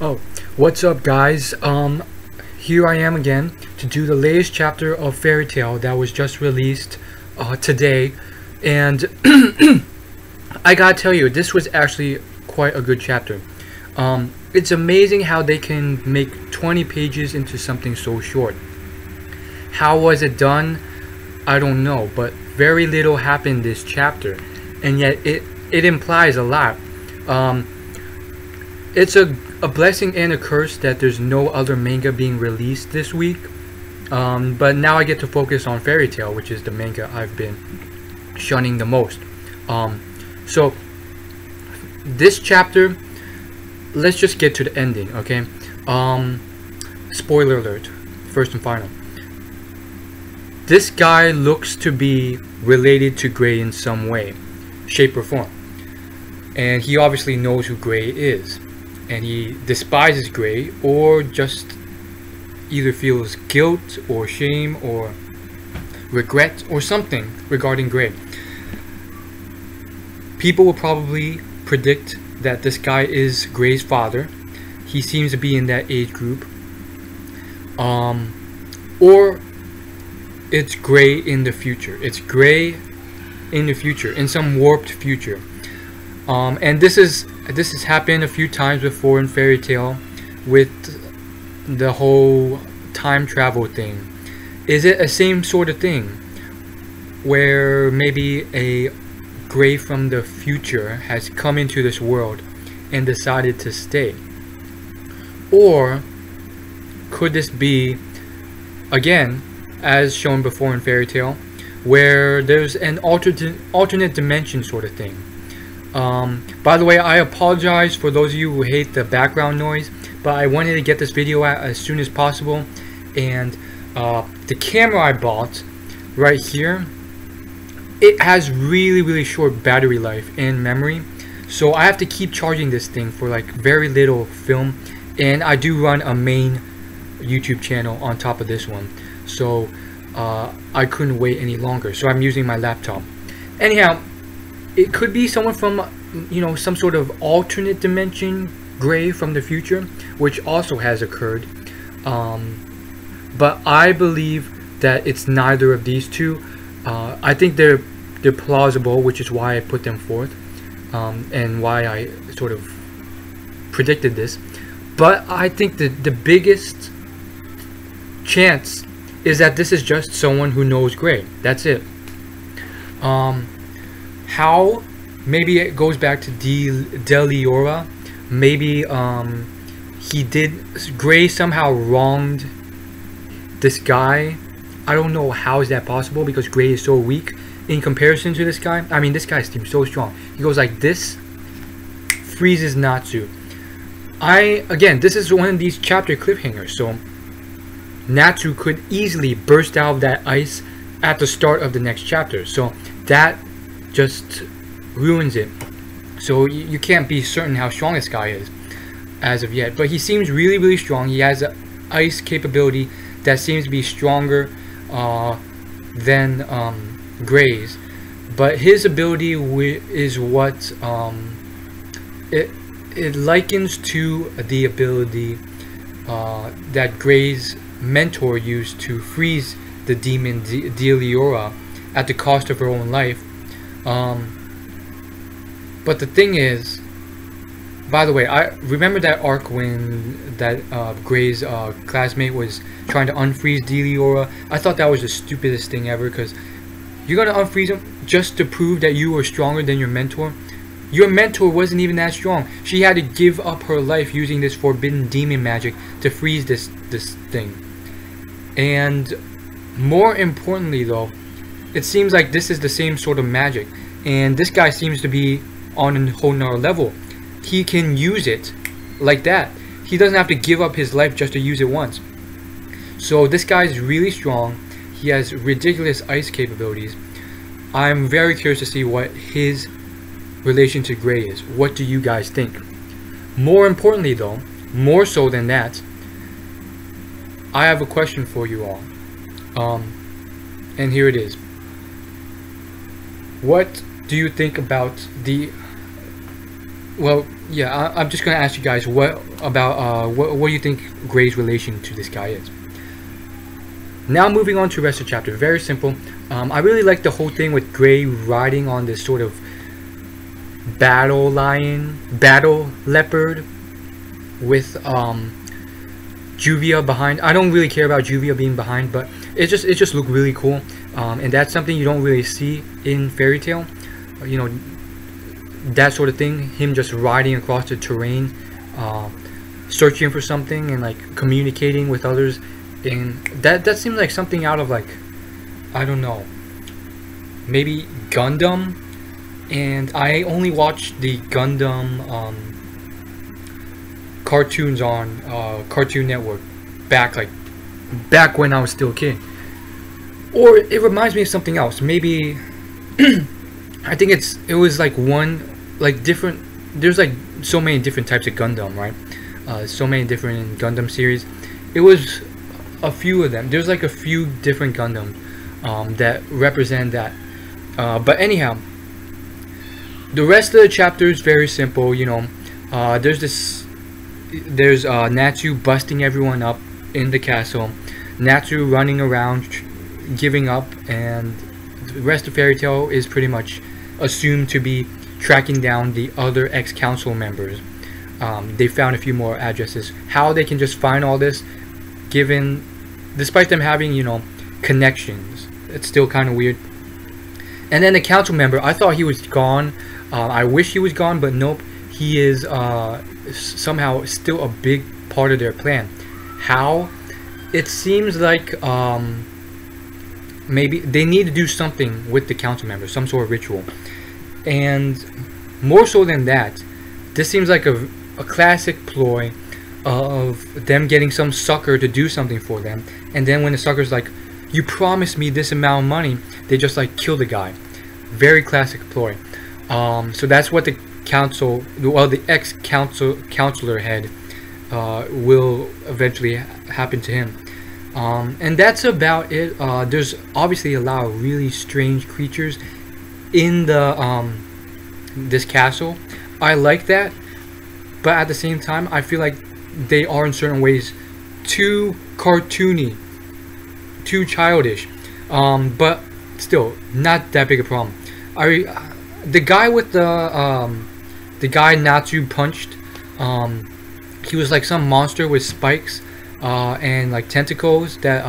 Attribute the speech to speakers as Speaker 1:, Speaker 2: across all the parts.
Speaker 1: Oh, what's up, guys? Here I am again to do the latest chapter of Fairy Tail that was just released today, and I gotta tell you, this was actually quite a good chapter. It's amazing how they can make 20 pages into something so short. How was it done? I don't know, but very little happened this chapter, and yet it implies a lot. It's a blessing and a curse that there's no other manga being released this week, but now I get to focus on Fairy Tail, which is the manga I've been shunning the most. So this chapter, let's just get to the ending, okay? Spoiler alert, first and final. This guy looks to be related to Gray in some way, shape or form, and he obviously knows who Gray is. And he despises Gray, or just either feels guilt or shame or regret or something regarding Gray. People will probably predict that this guy is Gray's father. He seems to be in that age group. Or it's Gray in the future. It's Gray in the future, in some warped future. And this has happened a few times before in Fairy Tail with the whole time travel thing. Is it a same sort of thing where maybe a Gray from the future has come into this world and decided to stay? Or could this be, again, as shown before in Fairy Tail, where there's an alternate dimension sort of thing? By the way, I apologize for those of you who hate the background noise, but I wanted to get this video out as soon as possible, and the camera I bought right here, it has really short battery life and memory, so I have to keep charging this thing for like very little film, and I do run a main YouTube channel on top of this one, so I couldn't wait any longer, so I'm using my laptop. Anyhow, it could be someone from, you know, some sort of alternate dimension, Gray from the future, which also has occurred. But I believe that it's neither of these two. I think they're plausible, which is why I put them forth, and why I sort of predicted this. But I think that the biggest chance is that this is just someone who knows Gray. That's it. How? Maybe it goes back to Deliora. Maybe Gray somehow wronged this guy. I don't know how is that possible, because Gray is so weak in comparison to this guy. I mean, this guy seems so strong. He goes like this, freezes Natsu. Again, this is one of these chapter cliffhangers, so Natsu could easily burst out of that ice at the start of the next chapter, so that just ruins it. So you can't be certain how strong this guy is as of yet, but he seems really strong. He has an ice capability that seems to be stronger than Gray's, but his ability is what it likens to the ability that Gray's mentor used to freeze the demon Deliora at the cost of her own life. But the thing is, by the way, I remember that arc when that Gray's classmate was trying to unfreeze Deliora. I thought that was the stupidest thing ever, because you're gonna unfreeze him just to prove that you were stronger than your mentor. Your mentor wasn't even that strong. She had to give up her life using this forbidden demon magic to freeze this thing. And more importantly though, it seems like this is the same sort of magic, and this guy seems to be on a whole nother level. He can use it like that. He doesn't have to give up his life just to use it once. So this guy is really strong. He has ridiculous ice capabilities. I'm very curious to see what his relation to Gray is. What do you guys think? More importantly though, more so than that, I have a question for you all. And here it is. What do you think about the... Well, yeah, I'm just gonna ask you guys what about what do you think Gray's relation to this guy is. Now moving on to the rest of the chapter, very simple. I really like the whole thing with Gray riding on this sort of battle leopard with Juvia behind. I don't really care about Juvia being behind, but it just looked really cool, and that's something you don't really see in Fairy Tail. You know, that sort of thing. Him just riding across the terrain, searching for something and like communicating with others, and that seems like something out of like, I don't know, maybe Gundam. And I only watched the Gundam cartoons on Cartoon Network back when I was still a kid. Or it reminds me of something else. Maybe I think it was like different. There's like so many different types of Gundam, right? So many different Gundam series. It was a few of them. There's like a few different Gundams that represent that. But anyhow, the rest of the chapter is very simple. You know, there's Natsu busting everyone up in the castle, Natsu running around giving up, and the rest of Fairy Tail is pretty much assumed to be tracking down the other ex-council members. They found a few more addresses. How they can just find all this, despite them having, you know, connections, it's still kind of weird. And then the council member, I thought he was gone. I wish he was gone, but nope, he is somehow still a big part of their plan. How? It seems like maybe they need to do something with the council members, some sort of ritual. And more so than that, this seems like a classic ploy of them getting some sucker to do something for them, and then when the sucker's like, you promised me this amount of money, they just like kill the guy. Very classic ploy. So that's what the ex-counselor head will eventually happen to him. And that's about it. There's obviously a lot of really strange creatures in the this castle. I like that, but at the same time, I feel like they are in certain ways too cartoony, too childish. But still, not that big a problem. The guy with the guy Natsu punched, he was like some monster with spikes and like tentacles that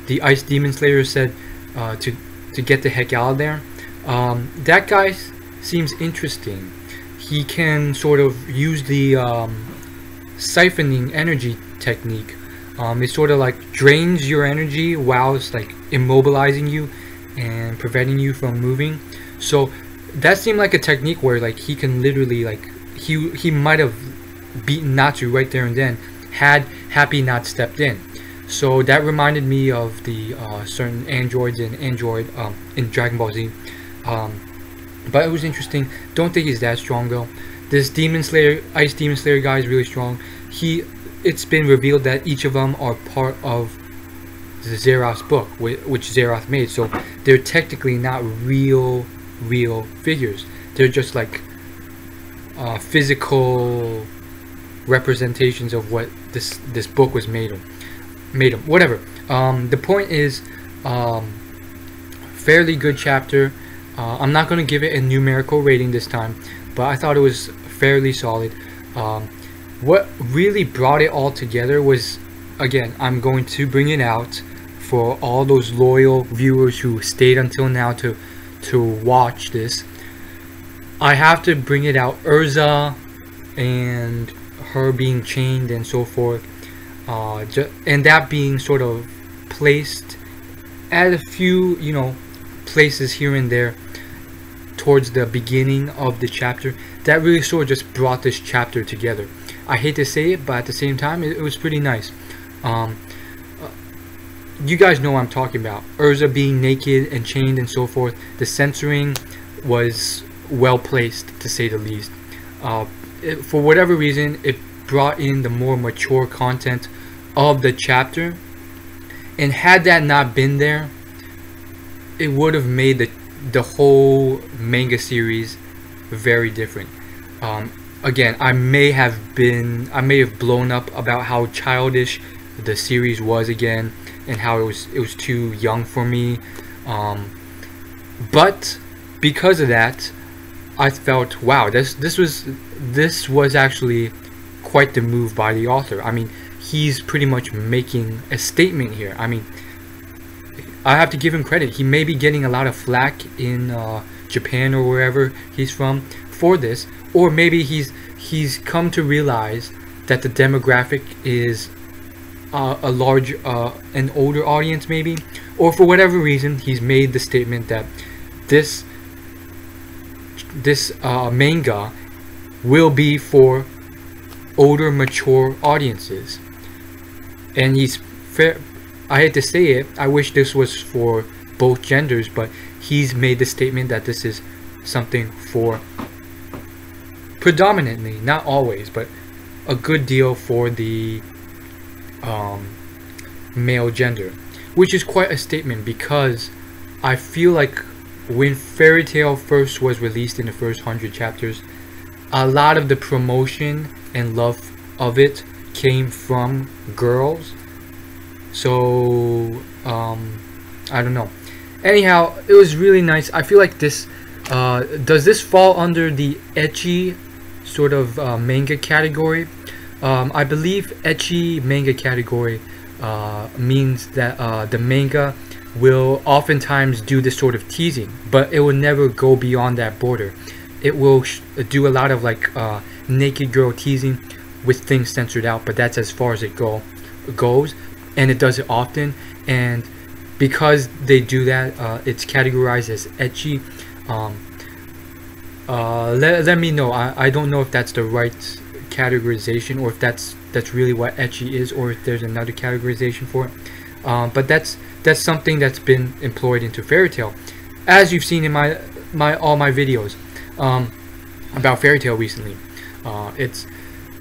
Speaker 1: the Ice Demon Slayer said to get the heck out of there. That guy seems interesting. He can sort of use the siphoning energy technique. It sort of like drains your energy while it's like immobilizing you and preventing you from moving. So that seemed like a technique where like he can literally like he might have beaten Natsu right there and then had Happy not stepped in. So that reminded me of the certain androids in Dragon Ball Z. But it was interesting. Don't think he's that strong though. This Demon Slayer, Ice Demon Slayer guy is really strong. It's been revealed that each of them are part of the Zeroth's book, which Zeroth made. So they're technically not real figures. They're just like physical representations of what this book was made of. Whatever. The point is, fairly good chapter. I'm not going to give it a numerical rating this time, but I thought it was fairly solid. What really brought it all together was, again, I'm going to bring it out for all those loyal viewers who stayed until now to watch this. I have to bring it out. Urza and her being chained and so forth, and that being sort of placed at a few, you know, places here and there towards the beginning of the chapter. That really sort of just brought this chapter together. I hate to say it, but at the same time, it was pretty nice. You guys know what I'm talking about. Urza being naked and chained and so forth. The censoring was well placed, to say the least. For whatever reason, it brought in the more mature content of the chapter. And had that not been there, it would have made the whole manga series very different. again, I may have blown up about how childish the series was again, and how it was too young for me. But because of that, I felt, wow, this was actually quite the move by the author. I mean, he's pretty much making a statement here. I mean, I have to give him credit. He may be getting a lot of flack in Japan or wherever he's from for this, or maybe he's come to realize that the demographic is a large, an older audience maybe, or for whatever reason he's made the statement that this manga will be for older, mature audiences, and he's fair. I hate to say it, I wish this was for both genders, but he's made the statement that this is something for predominantly, not always, but a good deal for the male gender, which is quite a statement, because I feel like when Fairy Tail first was released in the first 100 chapters, a lot of the promotion and love of it came from girls. So I don't know. Anyhow, it was really nice. I feel like this does this fall under the ecchi sort of manga category? I believe ecchi manga category means that the manga will oftentimes do this sort of teasing, but it will never go beyond that border. It will do a lot of like naked girl teasing with things censored out, but that's as far as it goes, and it does it often. And because they do that, it's categorized as ecchi. Let me know. I don't know if that's the right categorization, or if that's really what ecchi is, or if there's another categorization for it. But that's something that's been employed into Fairy Tail, as you've seen in all my videos about Fairy Tail recently.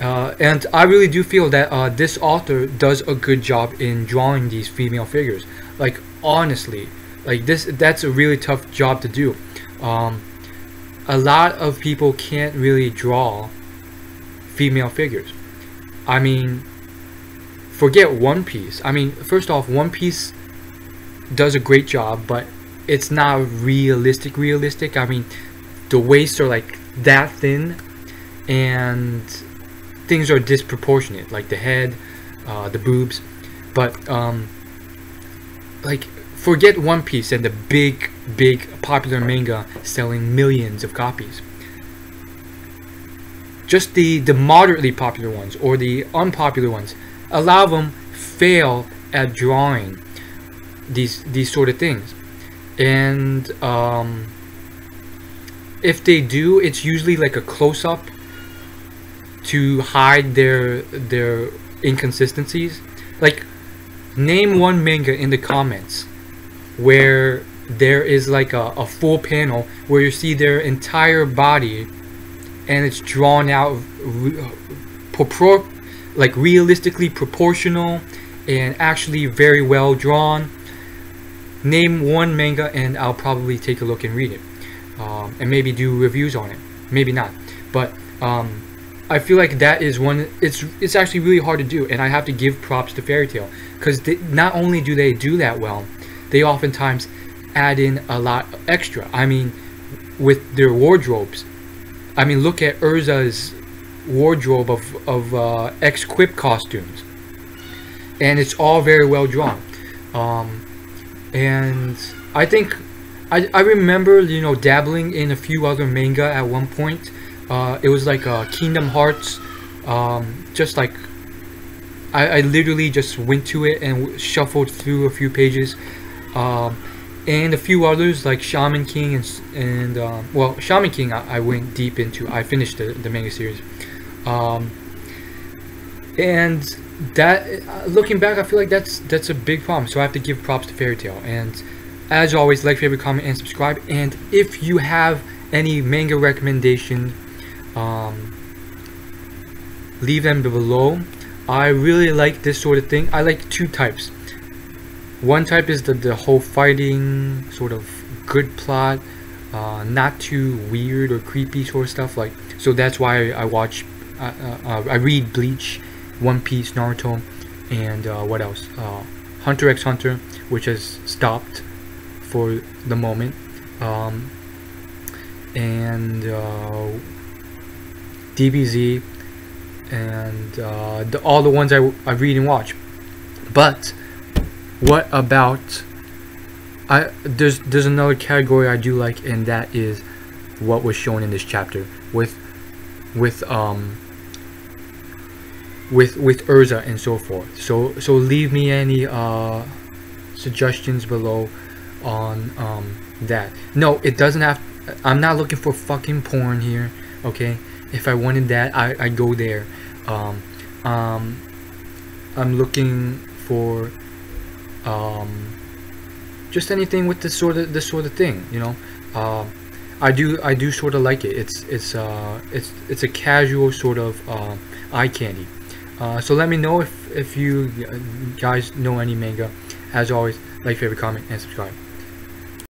Speaker 1: And I really do feel that this author does a good job in drawing these female figures. Like, honestly, like that's a really tough job to do. A lot of people can't really draw female figures. I mean, forget One Piece. I mean, first off, One Piece does a great job, but it's not realistic. I mean, the waists are like that thin, and things are disproportionate, like the head, the boobs. But like, forget One Piece and the big popular manga selling millions of copies. Just the moderately popular ones, or the unpopular ones, a lot of them fail at drawing these sort of things. And if they do, it's usually like a close-up to hide their inconsistencies. Like, name one manga in the comments where there is like a full panel where you see their entire body and it's drawn out like realistically proportional and actually very well drawn. Name one manga and I'll probably take a look and read it, and maybe do reviews on it, maybe not. But I feel like that is one. It's actually really hard to do, and I have to give props to Fairy Tail, because not only do they do that well, they oftentimes add in a lot extra. I mean, with their wardrobes. I mean, look at Urza's wardrobe of X-Quip costumes, and it's all very well drawn. And I think I remember, you know, dabbling in a few other manga at one point. It was like Kingdom Hearts. Just like I literally just went to it and shuffled through a few pages, and a few others like Shaman King and well, Shaman King I went deep into. I finished the manga series, and that, looking back, I feel like that's a big problem. So I have to give props to Fairy Tail. And as always, like, favorite, comment, and subscribe. And if you have any manga recommendation, leave them below. I really like this sort of thing. I like two types. One type is the whole fighting, sort of good plot, not too weird or creepy sort of stuff, like So that's why I watch, I read Bleach, One Piece, Naruto, and what else? Hunter x Hunter, which has stopped for the moment, and DBZ, and all the ones I read and watch. But what about, there's another category I do like, and that is what was shown in this chapter with Urza and so forth. So leave me any suggestions below on that. No, it doesn't have, I'm not looking for fucking porn here, okay? If I wanted that, I'd go there. I'm looking for just anything with this sort of thing, you know. I do sort of like it. It's a casual sort of eye candy. So let me know if you guys know any manga. As always, like, favorite, comment, and subscribe.